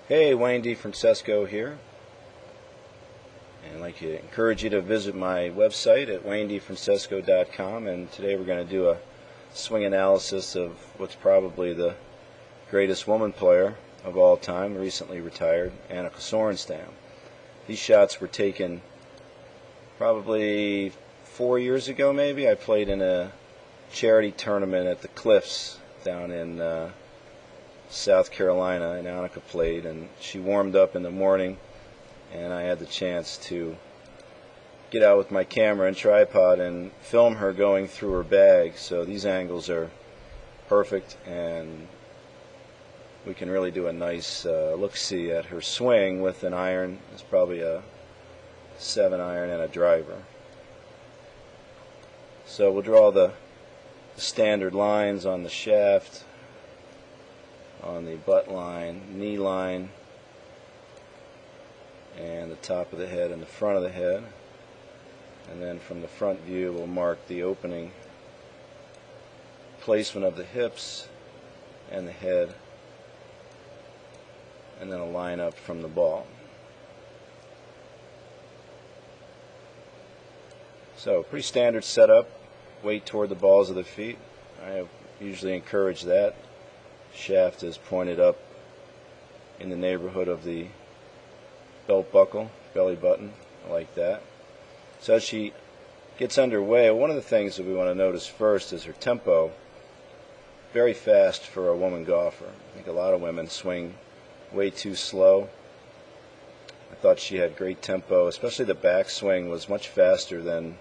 Hey, Wayne DeFrancesco here, and I'd like to encourage you to visit my website at waynedefrancesco.com, and today we're going to do a swing analysis of what's probably the greatest woman player of all time, recently retired, Annika Sorenstam. These shots were taken probably 4 years ago, maybe. I played in a charity tournament at the Cliffs down in South Carolina, and Annika played, and she warmed up in the morning, and I had the chance to get out with my camera and tripod and film her going through her bag. So these angles are perfect, and we can really do a nice look-see at her swing with an iron. It's probably a 7-iron and a driver. So we'll draw the standard lines on the shaft, on the butt line, knee line, and the top of the head and the front of the head. And then from the front view we'll mark the opening placement of the hips and the head, and then a line up from the ball. So pretty standard setup, weight toward the balls of the feet. I usually encourage that. Shaft is pointed up in the neighborhood of the belt buckle, belly button, like that. So as she gets underway, one of the things that we want to notice first is her tempo. Very fast for a woman golfer. I think a lot of women swing way too slow. I thought she had great tempo, especially the backswing was much faster than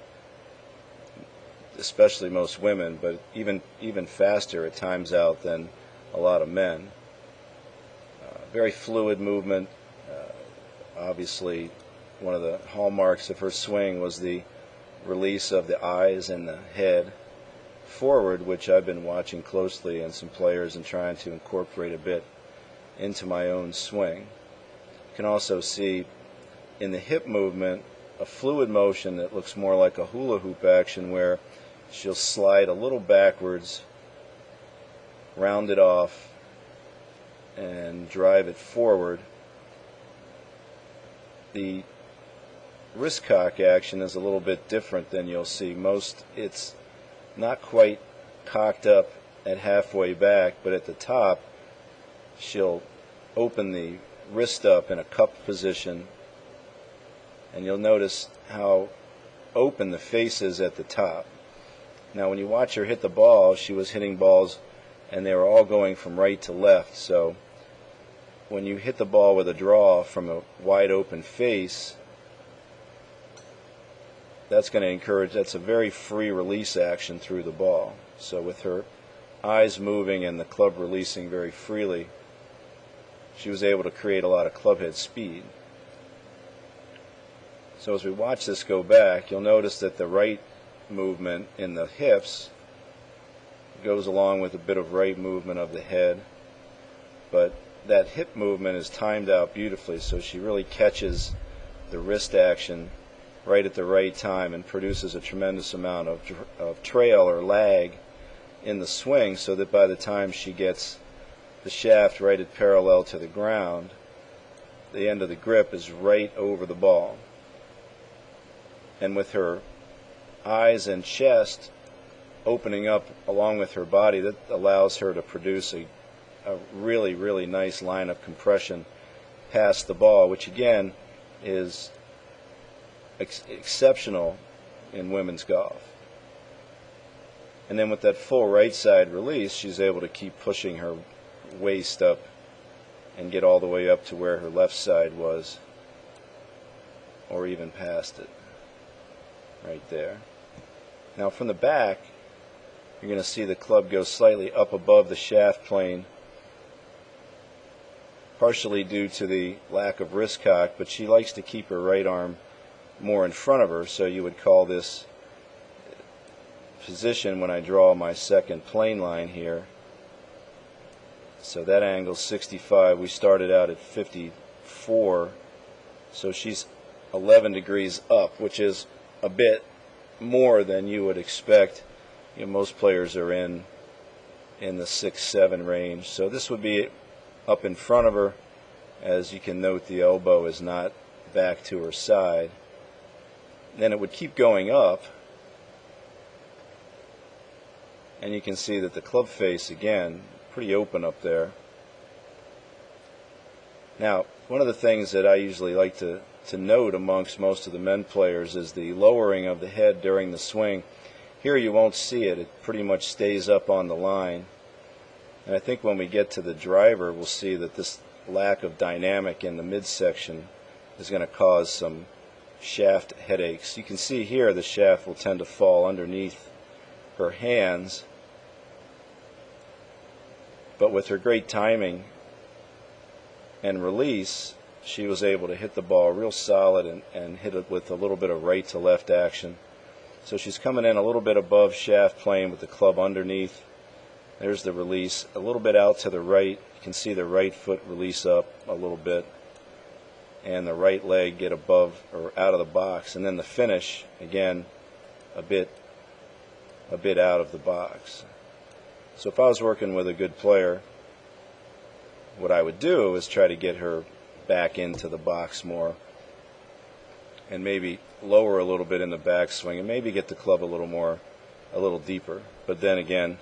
especially most women, but even faster at times out than a lot of men. Very fluid movement. Obviously, one of the hallmarks of her swing was the release of the eyes and the head forward, which I've been watching closely in some players and trying to incorporate a bit into my own swing. You can also see in the hip movement a fluid motion that looks more like a hula hoop action, where she'll slide a little backwards, round it off, and drive it forward. The wrist cock action is a little bit different than you'll see. It's not quite cocked up at halfway back, but at the top she'll open the wrist up in a cupped position, and you'll notice how open the face is at the top. Now when you watch her hit the ball, she was hitting balls and they were all going from right to left. So when you hit the ball with a draw from a wide open face, that's a very free release action through the ball. So with her eyes moving and the club releasing very freely, she was able to create a lot of club head speed. So as we watch this go back, you'll notice that the right movement in the hips goes along with a bit of right movement of the head, but that hip movement is timed out beautifully, so she really catches the wrist action right at the right time and produces a tremendous amount of trail or lag in the swing, so that by the time she gets the shaft right at parallel to the ground, the end of the grip is right over the ball. And with her eyes and chest opening up along with her body, that allows her to produce a really, really nice line of compression past the ball, which again is exceptional in women's golf. And then with that full right side release, she's able to keep pushing her waist up and get all the way up to where her left side was, or even past it, right there. Now from the back, you're going to see the club go slightly up above the shaft plane, partially due to the lack of wrist cock, but she likes to keep her right arm more in front of her, so you would call this position, when I draw my second plane line here, so that angle's 65. We started out at 54, so she's 11 degrees up, which is a bit more than you would expect. Most players are in the 6-7 range, so this would be up in front of her, As you can note, the elbow is not back to her side. Then it would keep going up, and you can see that the club face, again, pretty open up there. Now, one of the things that I usually like to note amongst most of the men players is the lowering of the head during the swing. Here you won't see it. It pretty much stays up on the line. And I think when we get to the driver, we'll see that this lack of dynamic in the midsection is going to cause some shaft headaches. You can see here the shaft will tend to fall underneath her hands, but with her great timing and release, she was able to hit the ball real solid and hit it with a little bit of right to left action. So she's coming in a little bit above shaft plane with the club underneath. There's the release, a little bit out to the right. You can see the right foot release up a little bit, and the right leg get above or out of the box, and then the finish, again, a bit out of the box. So if I was working with a good player, what I would do is try to get her back into the box more, and maybe lower a little bit in the backswing, and maybe get the club a little deeper. But then again,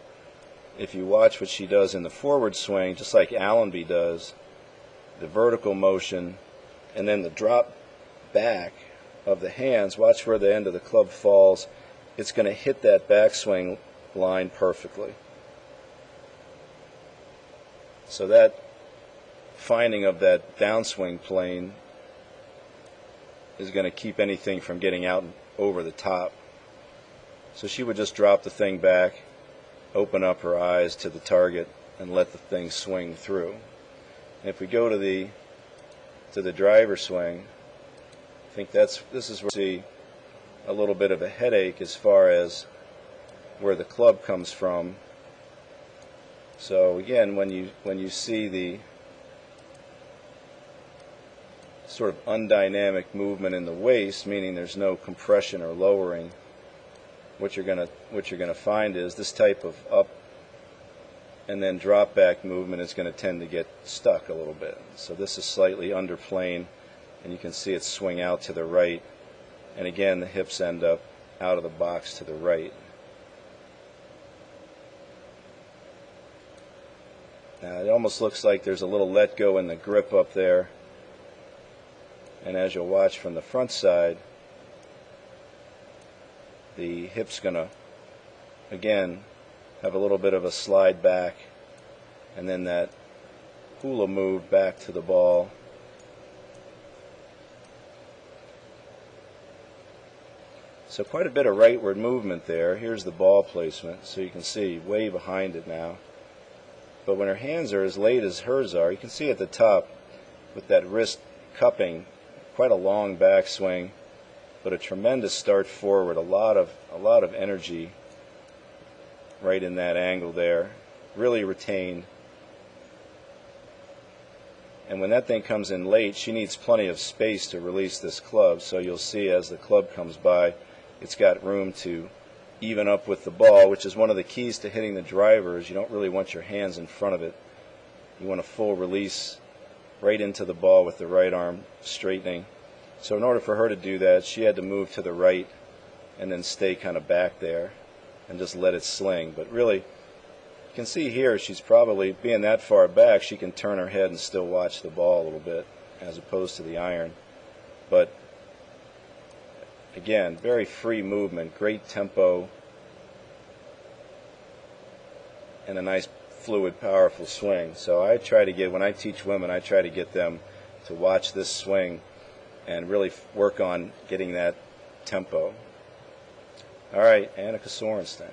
if you watch what she does in the forward swing, just like Allenby does, the vertical motion and then the drop back of the hands, watch where the end of the club falls. It's going to hit that backswing line perfectly. So that finding of that downswing plane is going to keep anything from getting out over the top. So she would just drop the thing back, open up her eyes to the target, and let the thing swing through. And if we go to the driver swing, I think this is where we see a little bit of a headache as far as where the club comes from. So again, when you see the sort of undynamic movement in the waist, meaning there's no compression or lowering, what you're gonna find is this type of up and then drop back movement is going to tend to get stuck a little bit. So this is slightly underplane, and you can see it swing out to the right, and again the hips end up out of the box to the right. Now it almost looks like there's a little let go in the grip up there, and as you'll watch from the front side, the hip's going to again have a little bit of a slide back, and then that hula move back to the ball. So quite a bit of rightward movement there. Here's the ball placement, so you can see way behind it now. But when her hands are as late as hers are, you can see at the top with that wrist cupping, quite a long backswing, but a tremendous start forward, a lot of energy right in that angle there, really retained. And when that thing comes in late, she needs plenty of space to release this club, so you'll see as the club comes by, it's got room to even up with the ball, which is one of the keys to hitting the driver. Is you don't really want your hands in front of it. You want a full release right into the ball with the right arm straightening. So in order for her to do that, she had to move to the right and then stay kind of back there and just let it sling. But really, you can see here she's probably, being that far back, she can turn her head and still watch the ball a little bit as opposed to the iron. But again, very free movement, great tempo, and a nice fluid, powerful swing. So I try to get, when I teach women, I try to get them to watch this swing and really work on getting that tempo. All right, Annika Sorenstam.